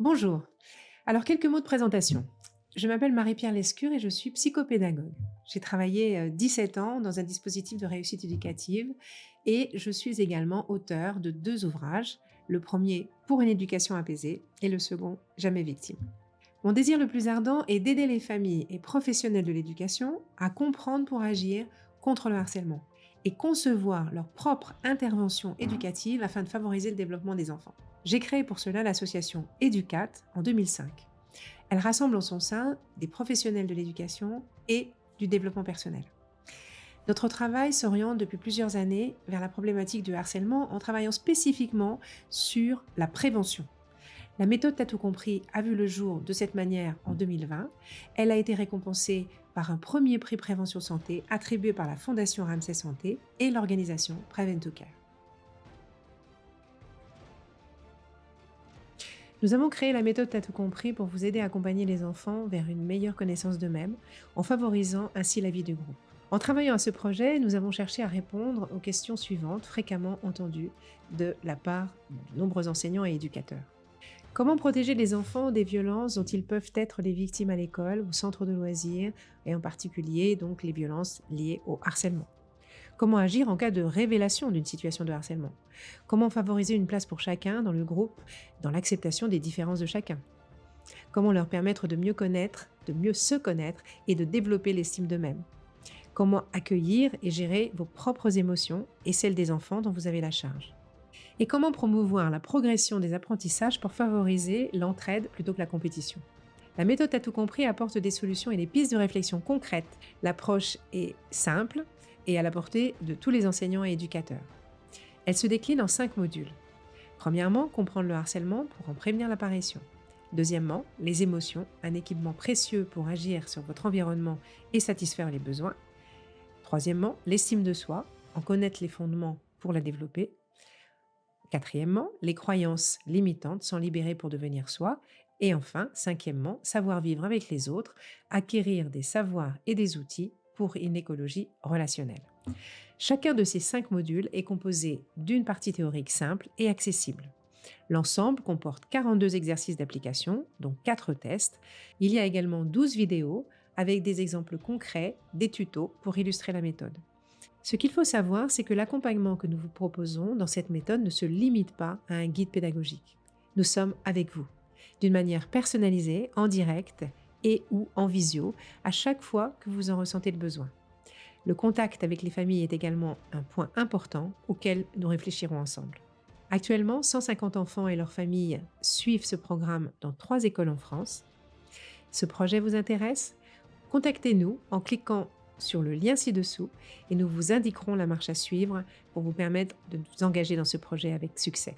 Bonjour. Alors, quelques mots de présentation. Je m'appelle Marie-Pierre Lescure et je suis psychopédagogue. J'ai travaillé 17 ans dans un dispositif de réussite éducative et je suis également auteur de deux ouvrages, le premier Pour une éducation apaisée et le second Jamais victime. Mon désir le plus ardent est d'aider les familles et professionnels de l'éducation à comprendre pour agir contre le harcèlement et concevoir leur propre intervention éducative afin de favoriser le développement des enfants. J'ai créé pour cela l'association Educat en 2005. Elle rassemble en son sein des professionnels de l'éducation et du développement personnel. Notre travail s'oriente depuis plusieurs années vers la problématique du harcèlement en travaillant spécifiquement sur la prévention. La méthode T'as tout compris a vu le jour de cette manière en 2020. Elle a été récompensée par un premier prix prévention santé attribué par la Fondation Ramsay Santé et l'organisation Prevent2Care. Nous avons créé la méthode T'as tout compris pour vous aider à accompagner les enfants vers une meilleure connaissance d'eux-mêmes, en favorisant ainsi la vie du groupe. En travaillant à ce projet, nous avons cherché à répondre aux questions suivantes fréquemment entendues de la part de nombreux enseignants et éducateurs. Comment protéger les enfants des violences dont ils peuvent être les victimes à l'école, au centre de loisirs, et en particulier donc les violences liées au harcèlement? Comment agir en cas de révélation d'une situation de harcèlement? Comment favoriser une place pour chacun dans le groupe, dans l'acceptation des différences de chacun? Comment leur permettre de mieux se connaître et de développer l'estime d'eux-mêmes? Comment accueillir et gérer vos propres émotions et celles des enfants dont vous avez la charge? Et comment promouvoir la progression des apprentissages pour favoriser l'entraide plutôt que la compétition? La méthode T'as tout compris apporte des solutions et des pistes de réflexion concrètes. L'approche est simple et à la portée de tous les enseignants et éducateurs. Elle se décline en 5 modules. Premièrement, comprendre le harcèlement pour en prévenir l'apparition. Deuxièmement, les émotions, un équipement précieux pour agir sur votre environnement et satisfaire les besoins. Troisièmement, l'estime de soi, en connaître les fondements pour la développer. Quatrièmement, les croyances limitantes, s'en libérer pour devenir soi. Et enfin, cinquièmement, savoir vivre avec les autres, acquérir des savoirs et des outils pour une écologie relationnelle. Chacun de ces 5 modules est composé d'une partie théorique simple et accessible. L'ensemble comporte 42 exercices d'application, dont 4 tests. Il y a également 12 vidéos avec des exemples concrets, des tutos pour illustrer la méthode. Ce qu'il faut savoir, c'est que l'accompagnement que nous vous proposons dans cette méthode ne se limite pas à un guide pédagogique. Nous sommes avec vous, d'une manière personnalisée, en direct et ou en visio, à chaque fois que vous en ressentez le besoin. Le contact avec les familles est également un point important auquel nous réfléchirons ensemble. Actuellement, 150 enfants et leurs familles suivent ce programme dans 3 écoles en France. Ce projet vous intéresse? Contactez-nous en cliquant sur le lien ci-dessous et nous vous indiquerons la marche à suivre pour vous permettre de vous engager dans ce projet avec succès.